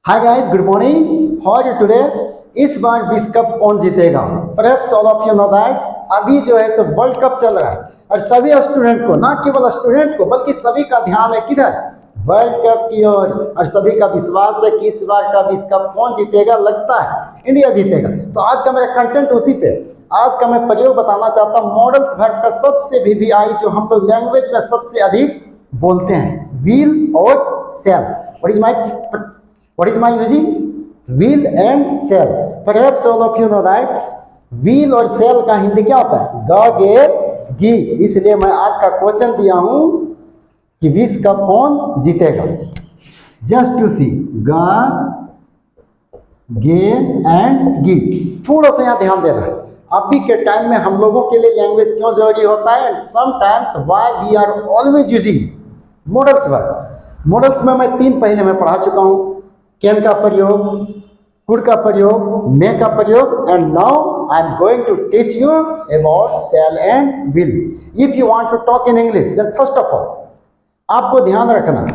Hi guys, good morning. How are you today? इस बार विश्व कप कौन जीतेगा? Perhaps all of you know that अभी जो है सो वर्ल्ड कप चल रहा है और सभी स्टूडेंट को, ना केवल स्टूडेंट को बल्कि सभी का ध्यान है किधर? वर्ल्ड कप की ओर। और सभी का विश्वास है कि इस बार का विश्व कप कौन जीतेगा? लगता है इंडिया जीतेगा। तो आज का मेरा कंटेंट उसी पे। आज का मैं प्रयोग बताना चाहता हूँ मॉडल्स वर्ब का सबसे VVI जो हम लोग लैंग्वेज में सबसे अधिक बोलते हैं, विल और cell. What is my using? Will and shall. Perhaps all of you know that will और shall का हिंदी क्या होता है? ग, गे, गी। इसलिए मैं आज का क्वेश्चन दिया हूं कि विश्व कप कौन जीतेगा। जस्ट टू सी, ग, गे एंड गी। थोड़ा सा यहाँ ध्यान देना है। अभी के टाइम में हम लोगों के लिए लैंग्वेज क्यों जरूरी होता है? Sometimes why we are always using models verb. Models में मैं 3 पहले मैं पढ़ा चुका हूं। कैन का प्रयोग, कुड का प्रयोग, मे का प्रयोग, and now I am going to teach you about shall and will. If you want to talk in English then first of all आपको ध्यान रखना,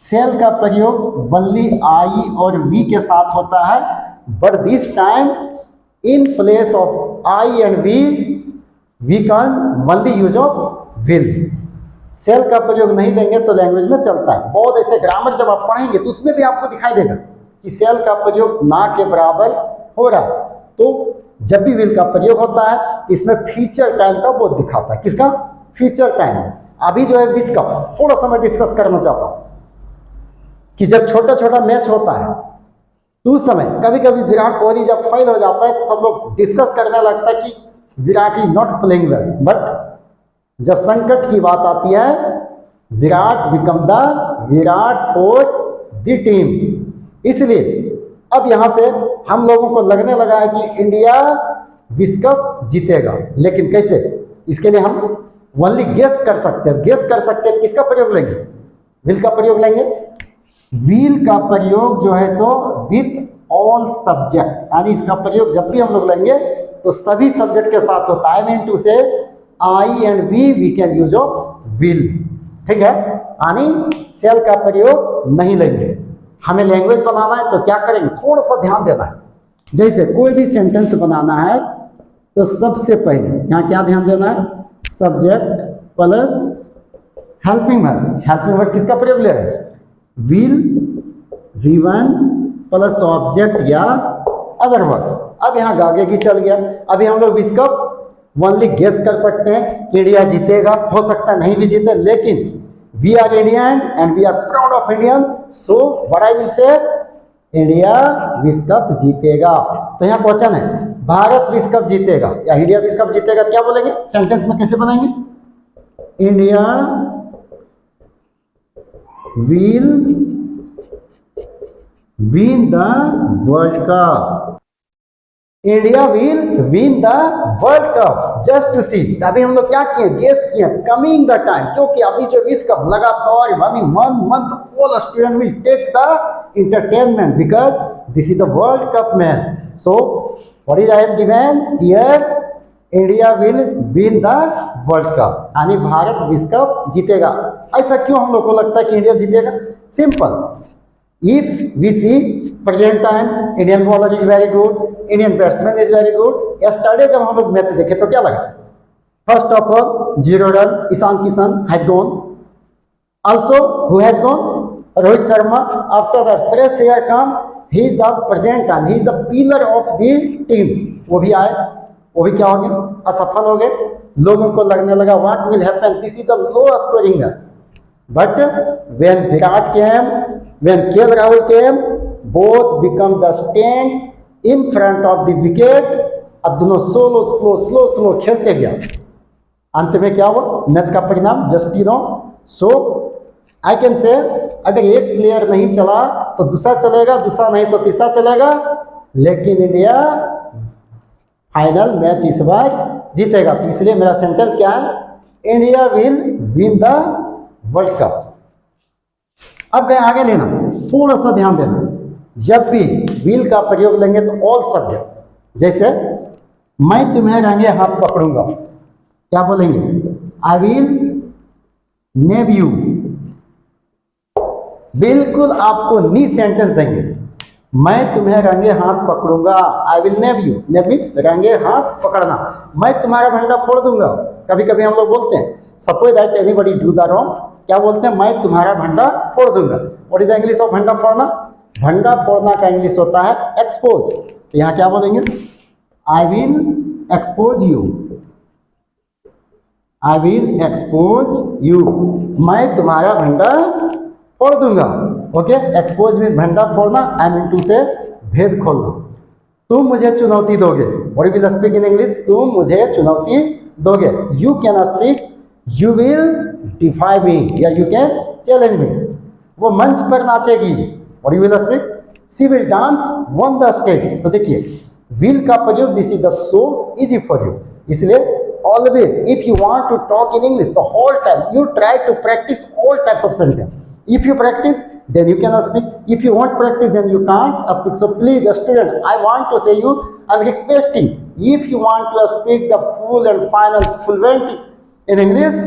शैल का प्रयोग ओनली आई और वी के साथ होता है, but this time in place of I and we can only use of will. Shall का प्रयोग नहीं देंगे तो लैंग्वेज में चलता है। बहुत ऐसे ग्रामर जब आप पढ़ेंगे तो उसमें भी आपको दिखाई देगा कि सेल का प्रयोग ना के बराबर हो रहा है। तो जब भी विल का प्रयोग होता है इसमें फ्यूचर टाइम का बोध दिखाता है। किसका? Future time. अभी जो है विश्व कप थोड़ा सा मैं डिस्कस करना चाहता हूं कि जब छोटा छोटा मैच होता है तो उस समय कभी कभी विराट कोहली जब फेल हो जाता है तो सब लोग डिस्कस करने लगता है कि Virat is not playing well, but जब संकट की बात आती है Virat become the Virat for the team. इसलिए अब यहां से हम लोगों को लगने लगा है कि इंडिया विश्व कप जीतेगा। लेकिन कैसे? इसके लिए हम ओनली गेस कर सकते हैं। गेस कर सकते हैं किसका प्रयोग लेंगे? विल का प्रयोग लेंगे। विल का प्रयोग जो है सो विथ ऑल सब्जेक्ट, यानी इसका प्रयोग जब भी हम लोग लेंगे तो सभी सब्जेक्ट के साथ होता है। आई mean to say I and we can use of will. ठीक है, यानी सेल का प्रयोग नहीं लेंगे। हमें लैंग्वेज बनाना है तो क्या करेंगे? थोड़ा सा ध्यान देना है। जैसे कोई भी सेंटेंस बनाना है तो सबसे पहले यहाँ क्या ध्यान देना है? Subject plus helping verb. Helping verb किसका प्रयोग ले रहे हैं? विल, V1 प्लस ऑब्जेक्ट या अदर वर्ब। अब यहाँ गागे की चल गया। अभी हम लोग विश्व कप ओनली गेस कर सकते हैं कि इंडिया जीतेगा। हो सकता है नहीं भी जीते, लेकिन we are Indian and we are proud of Indian, so what I will say India विश्व कप जीतेगा। तो यहाँ क्वेश्चन है भारत विश्व कप जीतेगा या इंडिया विश्व कप जीतेगा, क्या बोलेंगे? सेंटेंस में कैसे बनाएंगे? India will win the world cup. India will win the world cup. Just to see, अभी हम लोग क्या किए? गेस किए। कमिंग द टाइम, क्योंकि अभी जो विश्व कप लगातार 1 month all student will take the entertainment because this is the world cup match. So what is I am given here? India will win the world cup, यानी भारत विश्व cup जीतेगा। ऐसा क्यों हम लोग को लगता है कि इंडिया जीतेगा? Simple, if we see present time Indian bowler is very good, Indian batsman is very good. Yesterday जब हम लोग मैच देखे तो क्या लगा? First of all 0 run Ishan Kishan has gone, also who has gone? Rohit Sharma. After that Shreyas Iyer come, he is the present time, he is the pillar of the team. वो भी आए, वो भी क्या हो गए? असफल हो गए। लोगों को लगने लगा what will happen, this is the low scoring match. But when Virat came, when KL Rahul came, both become the stand in front of the wicket। अब दोनों स्लो खेलते गया। अंत में क्या हुआ? मैच का परिणाम just you know. So I can say अगर एक प्लेयर नहीं चला तो दूसरा चलेगा, दूसरा नहीं तो तीसरा चलेगा, लेकिन इंडिया फाइनल मैच इस बार जीतेगा। तो इसलिए मेरा सेंटेंस क्या है? India will win the world cup. अब गए आगे लेना, थोड़ा सा ध्यान देना। जब भी विल का प्रयोग लेंगे तो ऑल सब्जेक्ट, जैसे मैं तुम्हें रंगे हाथ पकड़ूंगा, क्या बोलेंगे? आई विल नेब यू। बिल्कुल आपको नी सेंटेंस देंगे। मैं तुम्हें रंगे हाथ पकड़ूंगा, आई विल नेब यू, नेब मीन्स रंगे हाथ पकड़ना। मैं तुम्हारा भंडा फोड़ दूंगा, कभी कभी हम लोग बोलते हैं suppose that anybody do the wrong, क्या बोलते हैं, मैं तुम्हारा भंडा फोड़ दूंगा। What is the English of भंडा फोड़ना? भंडा फोड़ना का इंग्लिश होता है एक्सपोज। तो यहाँ क्या बोलेंगे, I will expose you, I will expose you, मैं तुम्हारा भंडा फोड़ दूंगा। ओके, एक्सपोज मीन्स भंडा फोड़ना, आई मीन टू से भेद खोलना। तुम मुझे चुनौती दोगे, what will speak in English, तुम मुझे चुनौती दोगे। You can speak you will defy me या यू कैन चैलेंज मी। वो मंच पर नाचेगी, what will speak, she will dance on the stage. तो देखिए विल का प्रयोग this is the so easy for you, इसलिए always if you want to talk in English the whole time you try to practice all types of sentence. If you practice then you can speak, if you won't practice then you can't speak. So please student, I want to say you, I'm requesting, if you want to speak the full and final fluent in English,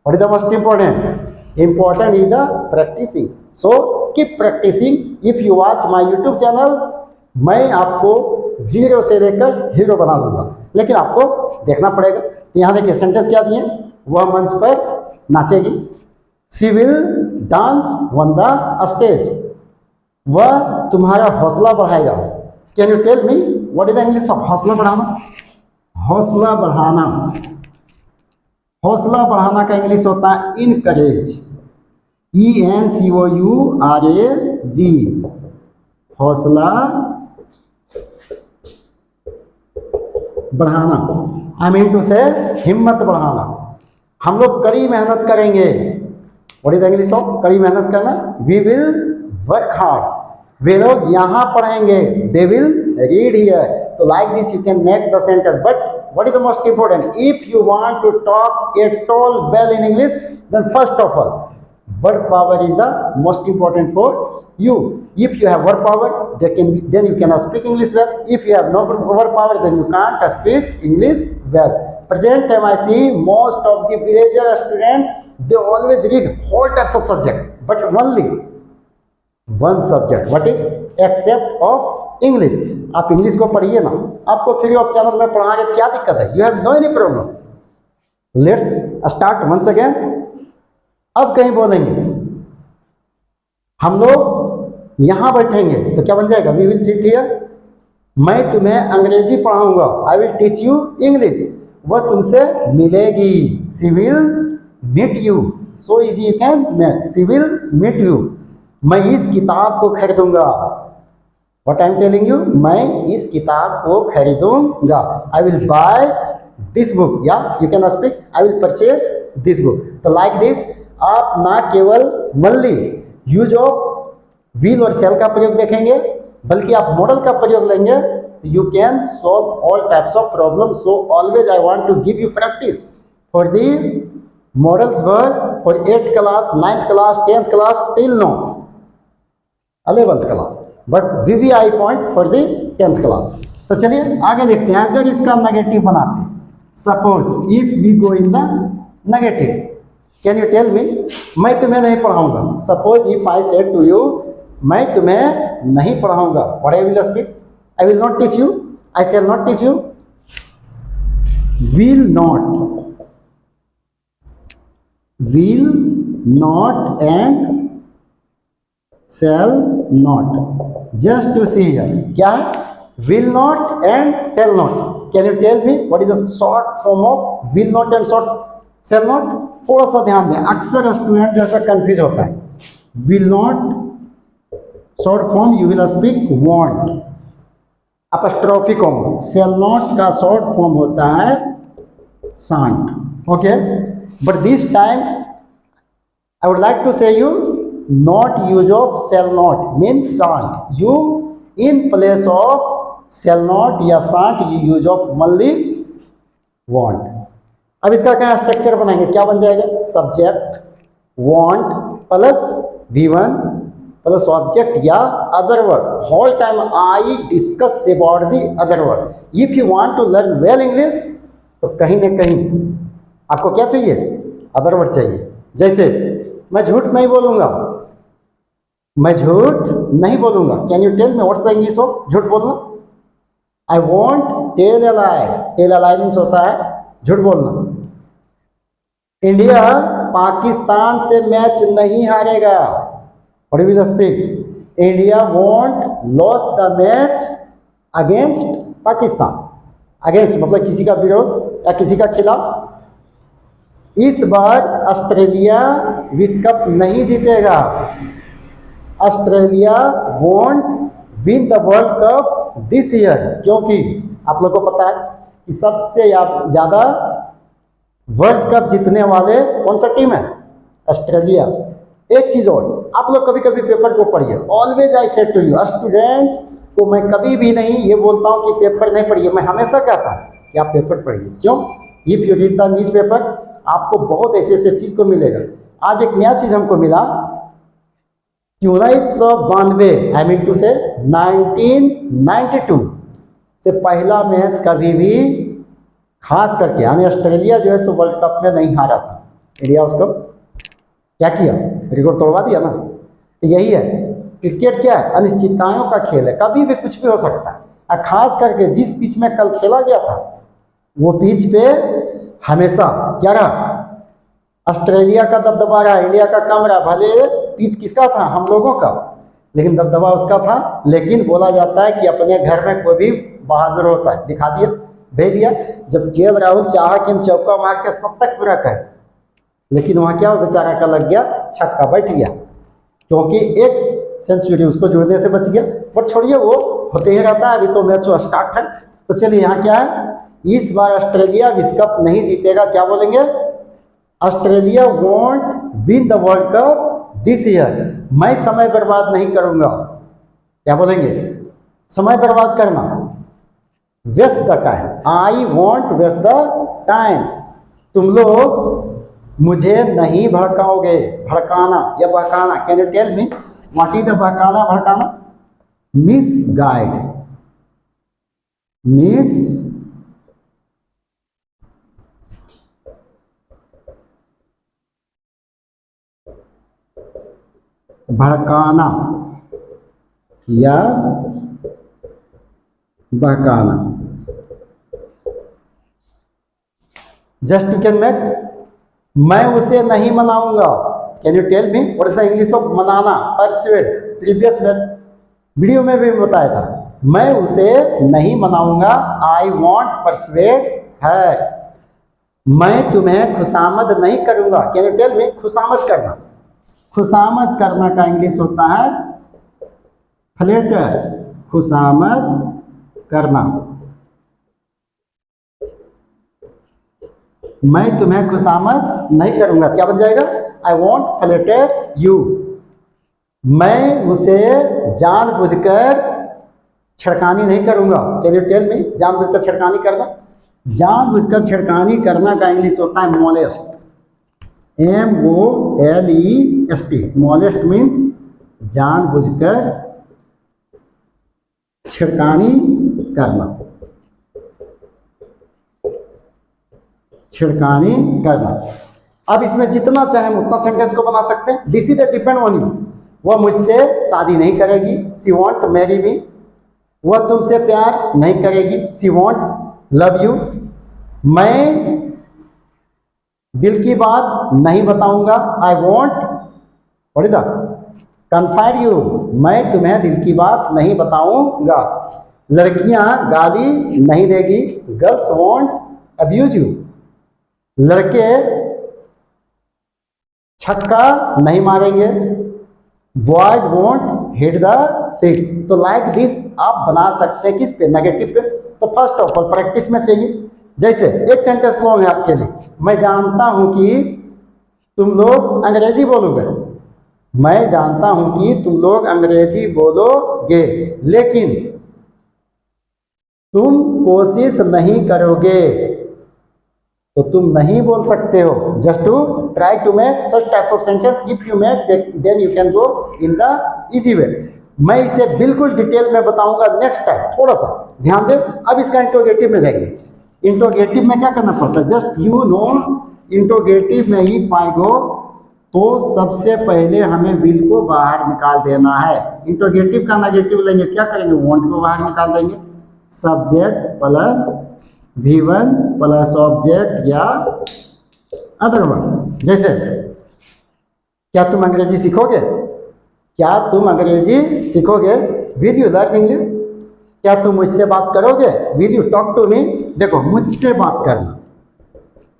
what is the most important is the practicing. So keep practicing. If you watch my YouTube channel, मैं आपको zero से लेकर hero बना दूंगा, लेकिन आपको देखना पड़ेगा। तो यहाँ देखिए सेंटेंस क्या दिए, वह मंच पर नाचेगी, she will dance on the stage, वह तुम्हारा हौसला बढ़ाएगा। Can you tell me what is the English of हौसला बढ़ाना? हौसला बढ़ाना, हौसला बढ़ाना का इंग्लिश होता है इनकरेज, ENCOURAG, हौसला बढ़ाना, आई मीन टू से हिम्मत बढ़ाना। हम लोग कड़ी मेहनत करेंगे, what is the English of कड़ी मेहनत करना? We will work hard. वे लोग यहाँ पढ़ेंगे, दे विल रीड हियर। तो like this you can make the sentence, but what is the most important, if you want to talk at all well in English then first of all work power is the most important for you. If you have work power, then you can speak English well. If you have no work power, then you can't speak English well. Present time I see most of the villager student, they always read all types of subject, but only one subject. What is? Except of English. आप English को पढ़िए ना, आपको free of channel में पढ़ा रहे, क्या दिक्कत है? You have no any problem. Let's start once again. अब कहीं बोलेंगे, हम लोग यहां बैठेंगे तो क्या बन जाएगा? We will sit here. मैं तुम्हें अंग्रेजी पढ़ाऊंगा, I will teach you English. वह तुमसे मिलेगी, she will meet you. So easy you can make, she will meet you. मैं इस किताब को खरीदूंगा, what I am telling you, मैं इस किताब को खरीदूंगा। I will buy this book, या you can speak I will purchase this book. तो लाइक दिस आप ना केवल मल्ली यूज ऑफ विल और सेल का प्रयोग देखेंगे, बल्कि आप मॉडल का प्रयोग लेंगे, you can solve all types of problem. So always I want to give you practice for the models work for 8th class, 9th class, 10th class till no 11th class, but VVI point for the 10th class. तो चलिए आगे देखते हैं। अगर इसका negative बनाते हैं, suppose if we go in the negative, can you tell me, मैं तुम्हें नहीं पढ़ाऊंगा। Suppose if I said to you, मैं तुम्हें नहीं पढ़ाऊंगा, what I will speak, I will not teach you, I shall not teach you. Will not and shall not, just to see here, क्या है? Will not and shall not. Can you tell me what is the short form of will not and shall not? थोड़ा सा ध्यान दें, अक्सर student जैसा confuse होता है। Will not short form you will speak won't, apostrophe comma. Shall not का short form होता है shan't. Okay, but this time I would like to say you not use of shall not means shan't. You in place of shall not या shan't you use of मल्ली won't. अब इसका क्या structure बनाएंगे, क्या बन जाएगा? Subject won't plus V1 plus object या other word. Whole time I discuss about the other word. If you want to learn well English, तो कहीं ना कहीं आपको क्या चाहिए? अदर वर्ड चाहिए। जैसे मैं झूठ नहीं बोलूंगा, मैं झूठ नहीं बोलूंगा। Can you tell me what's the English of झूठ बोलना? I won't tell a lie. Tell a lie means होता है झूठ बोलना। इंडिया पाकिस्तान से मैच नहीं हारेगा। What will speak? India want loss the match against Pakistan. Against मतलब किसी का विरोध या किसी का खिलाफ। इस बार ऑस्ट्रेलिया विश्व कप नहीं जीतेगा। Australia want win the world cup this year, क्योंकि आप लोग को पता है कि सबसे ज़्यादा वर्ल्ड कप जीतने वाले कौन सा टीम है? ऑस्ट्रेलिया। एक चीज़ और, आप लोग कभी कभी पेपर को पढ़िए। Always I said to you, students को मैं कभी भी नहीं ये बोलता हूँ कि पेपर नहीं पढ़िए, मैं हमेशा कहता हूँ कि आप पेपर पढ़िए। क्यों? If you read the news paper, आपको बहुत ऐसे ऐसे चीज़ को मिलेगा। आज एक नया चीज़ हमको मिला कि 1992 आई मीन टू से 1992 से पहला मैच कभी भी खास करके यानी ऑस्ट्रेलिया जो है सो वर्ल्ड कप में नहीं हारा था। इंडिया उसको क्या किया? रिकॉर्ड तोड़वा दिया ना। तो यही है, क्रिकेट क्या है? अनिश्चितताओं का खेल है, कभी भी कुछ भी हो सकता है। और खास करके जिस पिच में कल खेला गया था वो पिच पे हमेशा क्या रहा? ऑस्ट्रेलिया का दबदबा रहा, इंडिया का कम रहा। भले पिच किसका था? हम लोगों का, लेकिन दबदबा उसका था। लेकिन बोला जाता है कि अपने घर में कोई भी बहादुर होता है। दिखा दिया, भेज दिया। जब केएल राहुल चाहा कि हम चौका मार के 70 पूरा करें, लेकिन वहाँ क्या बेचारा का लग गया, छक्का बैठ गया, क्योंकि एक सेंचुरी उसको जुड़ने से बच गया। पर छोड़िए, वो होते ही रहता है। अभी तो मैच स्टार्ट है। तो चलिए, यहाँ क्या है? इस बार ऑस्ट्रेलिया विश्व कप नहीं जीतेगा। क्या बोलेंगे? Australia want win the world cup this year. मैं समय बर्बाद नहीं करूंगा। क्या बोलेंगे? समय बर्बाद करना, waste the time. I won't waste the time. तुम लोग मुझे नहीं भड़काओगे। भड़काना या बहकाना, can you tell me what is the बहकाना? भड़काना मिस गाइड, मिस भड़काना या बहकाना। जस्ट यू कैन मेक, मैं उसे नहीं मनाऊंगा। Can you tell me what is the English of मनाना? परसुएड। प्रीवियस वीडियो में भी बताया था, मैं उसे नहीं मनाऊंगा। आई वॉन्ट परसुएड है। मैं तुम्हें खुशामद नहीं करूंगा। कैन यू टेल मी खुशामद करना? खुशामद करना का इंग्लिश होता है फ्लैटर। खुशामद करना। मैं तुम्हें खुशामद नहीं करूंगा। क्या बन जाएगा? I want flatter you. मैं उसे जानबूझकर छिड़कानी नहीं करूंगा। कैन यू टेल मी जानबूझकर छिड़कानी करना? जानबूझकर छिड़कानी करना का इंग्लिश होता है मोलेस्ट। MOLEST। मोलेस्ट मीन्स जानबूझकर छिड़कानी करना। छिड़कानी करना। अब इसमें जितना चाहे हम उतना सेंटेंस को बना सकते हैं। This is depend on you. वह मुझसे शादी नहीं करेगी। सी वॉन्ट मैरी मी। वह तुमसे प्यार नहीं करेगी। सी वॉन्ट लव यू। मैं दिल की बात नहीं बताऊंगा। I want what is the confide you. मैं तुम्हें दिल की बात नहीं बताऊंगा। लड़कियां गाली नहीं देगी। Girls want abuse you. लड़के छक्का नहीं मारेंगे। Boys want hit the six. तो लाइक दिस आप बना सकते हैं किस पे? नेगेटिव पे। तो फर्स्ट ऑफ ऑल प्रैक्टिस में चाहिए। जैसे एक सेंटेंस लॉन्ग है आपके लिए। मैं जानता हूं कि तुम लोग अंग्रेजी बोलोगे। मैं जानता हूं कि तुम लोग अंग्रेजी बोलोगे, लेकिन तुम कोशिश नहीं करोगे तो तुम नहीं बोल सकते हो। Just to try to make such types of sentence. If you make then you can go in the easy way. मैं इसे बिल्कुल डिटेल में बताऊंगा नेक्स्ट टाइम। थोड़ा सा ध्यान दे। अब इसका इंट्रोगेटिव में जाएंगे। इंट्रोगेटिव में क्या करना पड़ता है? जस्ट यू नो इंट्रोगेटिव में ही पाई गो तो सबसे पहले हमें विल को बाहर निकाल देना है। इंट्रोगेटिव का नेगेटिव लेंगे, क्या करेंगे, वांट को बाहर निकाल देंगे। Subject plus V1 plus object या अदर वर्ड। जैसे क्या तुम अंग्रेजी सीखोगे, क्या तुम अंग्रेजी सीखोगे, विल यू लर्न इंग्लिश, क्या तुम मुझसे बात करोगे, will you talk to me. देखो मुझसे बात करना,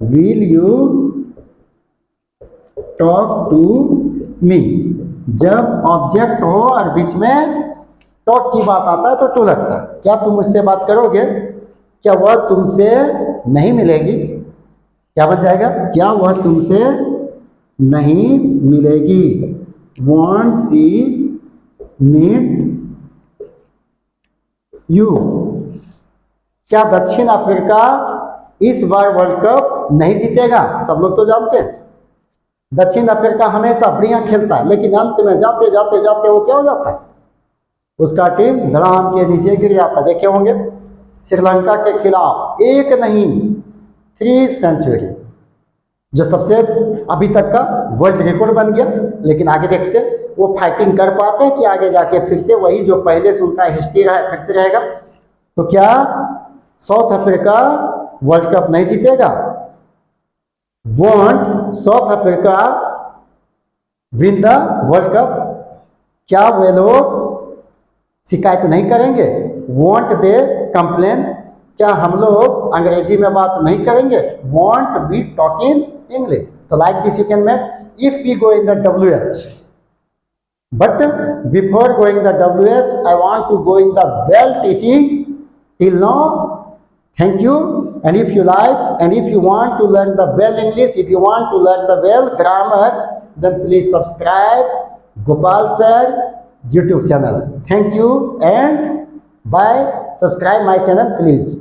will you talk to me. जब ऑब्जेक्ट हो और बीच में टॉक की बात आता है तो टू लगता है। क्या तुम मुझसे बात करोगे, क्या वह तुमसे नहीं मिलेगी, क्या बन जाएगा, क्या वह तुमसे नहीं मिलेगी, वॉन्ट सी मीट यू। क्या दक्षिण अफ्रीका इस बार वर्ल्ड कप नहीं जीतेगा, सब लोग तो जानते हैं दक्षिण अफ्रीका हमेशा बढ़िया खेलता है, लेकिन अंत में जाते जाते जाते वो क्या हो जाता है, उसका टीम धड़ाम के नीचे गिर जाता है। देखे होंगे श्रीलंका के खिलाफ 1 नहीं 3 सेंचुरी, जो सबसे अभी तक का वर्ल्ड रिकॉर्ड बन गया। लेकिन आगे देखते हैं वो फाइटिंग कर पाते हैं कि आगे जाके फिर से वही जो पहले से उनका हिस्ट्री रहा है फिर से रहेगा। तो क्या साउथ अफ्रीका वर्ल्ड कप नहीं जीतेगा, want south Africa win the world cup. क्या वे लोग शिकायत नहीं करेंगे, वॉन्ट दे कंप्लेन। क्या हम लोग अंग्रेजी में बात नहीं करेंगे, won't we talk in English. तो like this you can make if we go in the WH, but before going the WH I want to go in the well teaching. Till now, thank you. And if you like and if you want to learn the well English, if you want to learn the well grammar, then please subscribe Gopal Sir YouTube channel. Thank you and bye. Subscribe my channel please.